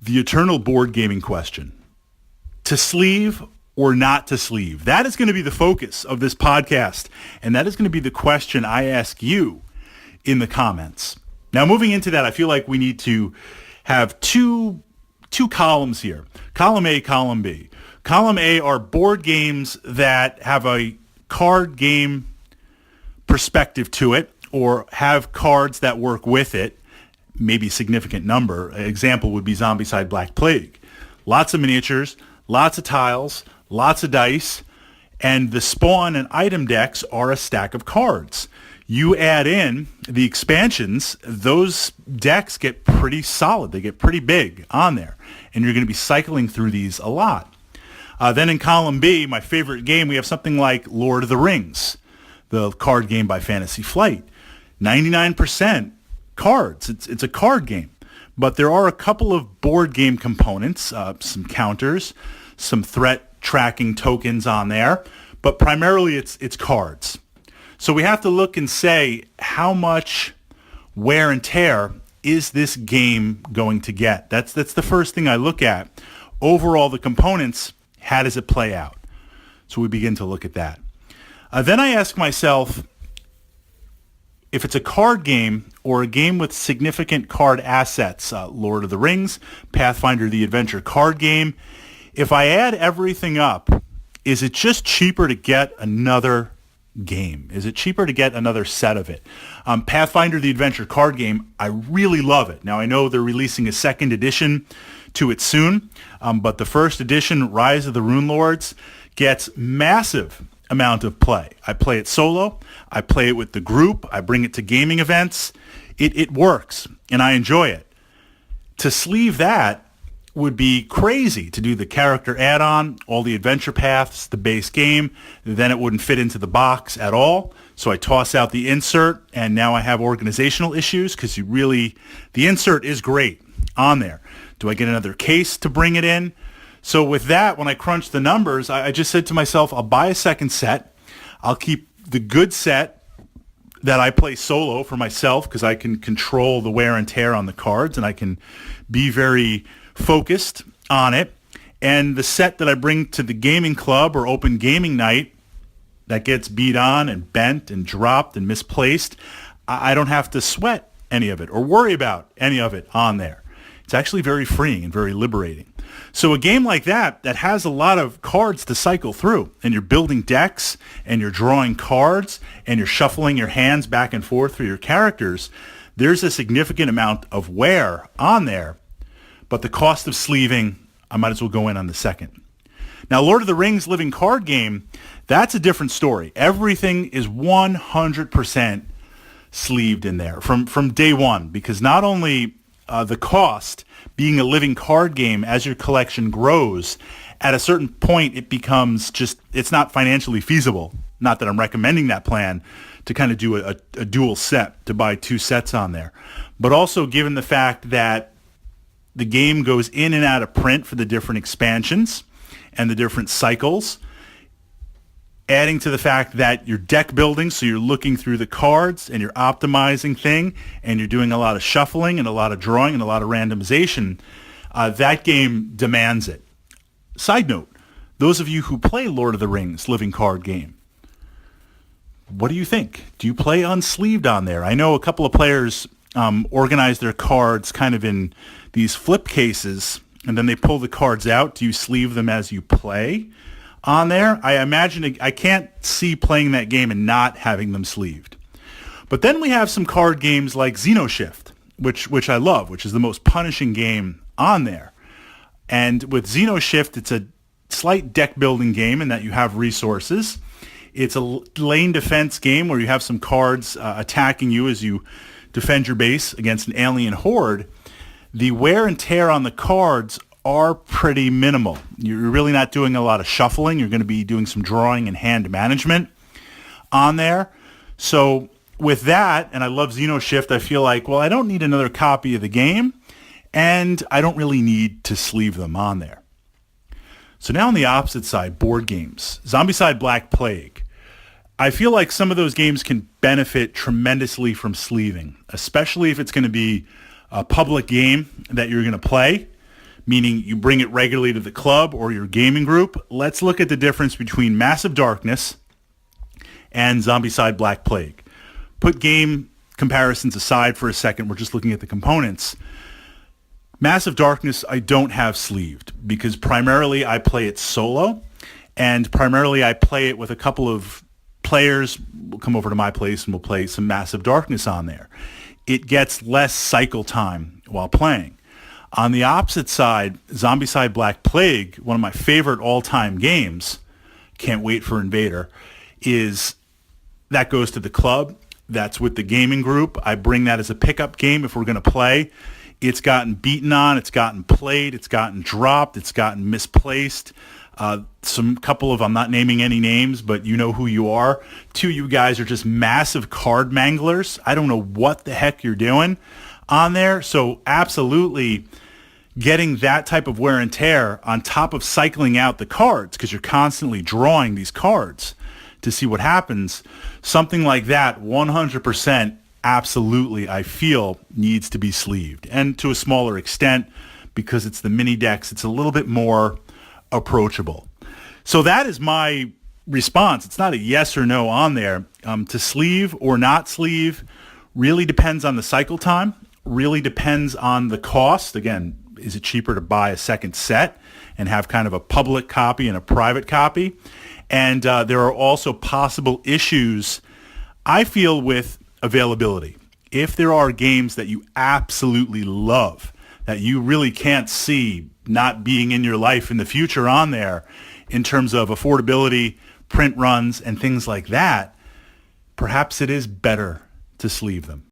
the eternal board gaming question. To sleeve or not to sleeve? That is going to be the focus of this podcast, and that is going to be the question I ask you in the comments. Now, moving into that, I feel like we need to have two columns here. Column A, column B. Column A are board games that have a card game perspective to it or have cards that work with it, maybe a significant number. An example would be Zombicide Black Plague. Lots of miniatures, lots of tiles, lots of dice, and the spawn and item decks are a stack of cards. You add in the expansions, those decks get pretty solid. They get pretty big on there, and you're going to be cycling through these a lot. Then in column B, my favorite game, we have something like Lord of the Rings, the card game by Fantasy Flight. 99% cards. It's a card game. But there are a couple of board game components, some counters, some threat tracking tokens on there, but primarily it's cards. So we have to look and say, how much wear and tear is this game going to get? That's the first thing I look at. Overall, the components, how does it play out? So we begin to look at that. Then I ask myself, if it's a card game or a game with significant card assets, Lord of the Rings, Pathfinder the Adventure card game, if I add everything up, is it just cheaper to get another game? Is it cheaper to get another set of it? Pathfinder the Adventure card game, I really love it. Now, I know they're releasing a second edition to it soon, but the first edition, Rise of the Rune Lords, gets massive amount of play. I play it solo. I play it with the group. I bring it to gaming events. It works, and I enjoy it. To sleeve that would be crazy, to do the character add-on, all the adventure paths, the base game. Then it wouldn't fit into the box at all. So I toss out the insert, and now I have organizational issues because the insert is great on there. Do I get another case to bring it in? So with that, when I crunch the numbers, I just said to myself, I'll buy a second set. I'll keep the good set that I play solo for myself because I can control the wear and tear on the cards, and I can be very focused on it. And the set that I bring to the gaming club or open gaming night that gets beat on and bent and dropped and misplaced, I don't have to sweat any of it or worry about any of it on there. It's actually very freeing and very liberating. So a game like that has a lot of cards to cycle through, and you're building decks, and you're drawing cards, and you're shuffling your hands back and forth through your characters, there's a significant amount of wear on there. But the cost of sleeving, I might as well go in on the second. Now, Lord of the Rings living card game, that's a different story. Everything is 100% sleeved in there from day one, because not only the cost, being a living card game, as your collection grows, at a certain point it becomes it's not financially feasible. Not that I'm recommending that plan to kind of do a dual set, to buy two sets on there. But also given the fact that the game goes in and out of print for the different expansions and the different cycles, adding to the fact that you're deck building, so you're looking through the cards and you're optimizing thing, and you're doing a lot of shuffling and a lot of drawing and a lot of randomization, that game demands it. Side note, those of you who play Lord of the Rings living card game, what do you think? Do you play unsleeved on there? I know a couple of players organize their cards kind of in these flip cases, and then they pull the cards out. Do you sleeve them as you play on there? I imagine I can't see playing that game and not having them sleeved. But then we have some card games like Xenoshift, which I love, which is the most punishing game on there. And with Xenoshift, it's a slight deck building game in that you have resources. It's a lane defense game where you have some cards attacking you as you defend your base against an alien horde. The wear and tear on the cards are pretty minimal. You're really not doing a lot of shuffling. You're going to be doing some drawing and hand management on there. So with that, and I love Xenoshift, I feel like, well, I don't need another copy of the game, and I don't really need to sleeve them on there. So now on the opposite side, board games. Zombicide Black Plague. I feel like some of those games can benefit tremendously from sleeving, especially if it's going to be a public game that you're going to play. meaning you bring it regularly to the club or your gaming group, let's look at the difference between Massive Darkness and Zombicide Black Plague. Put game comparisons aside for a second. We're just looking at the components. Massive Darkness I don't have sleeved because primarily I play it solo, and primarily I play it with a couple of players. Will come over to my place and we'll play some Massive Darkness on there. It gets less cycle time while playing. On the opposite side, Zombicide Black Plague, one of my favorite all-time games, can't wait for Invader, is that goes to the club. That's with the gaming group. I bring that as a pickup game if we're going to play. It's gotten beaten on, it's gotten played, it's gotten dropped, it's gotten misplaced. Some couple of, I'm not naming any names, but you know who you are. Two of you guys are just massive card manglers. I don't know what the heck you're doing on there. So absolutely getting that type of wear and tear on top of cycling out the cards, because you're constantly drawing these cards to see what happens. Something like that, 100%, absolutely, I feel needs to be sleeved, and to a smaller extent because it's the mini decks. It's a little bit more approachable. So that is my response. It's not a yes or no on there. To sleeve or not sleeve really depends on the cycle time, really depends on the cost. Again, is it cheaper to buy a second set and have kind of a public copy and a private copy? And there are also possible issues, I feel, with availability. If there are games that you absolutely love, that you really can't see not being in your life in the future on there in terms of affordability, print runs, and things like that, perhaps it is better to sleeve them.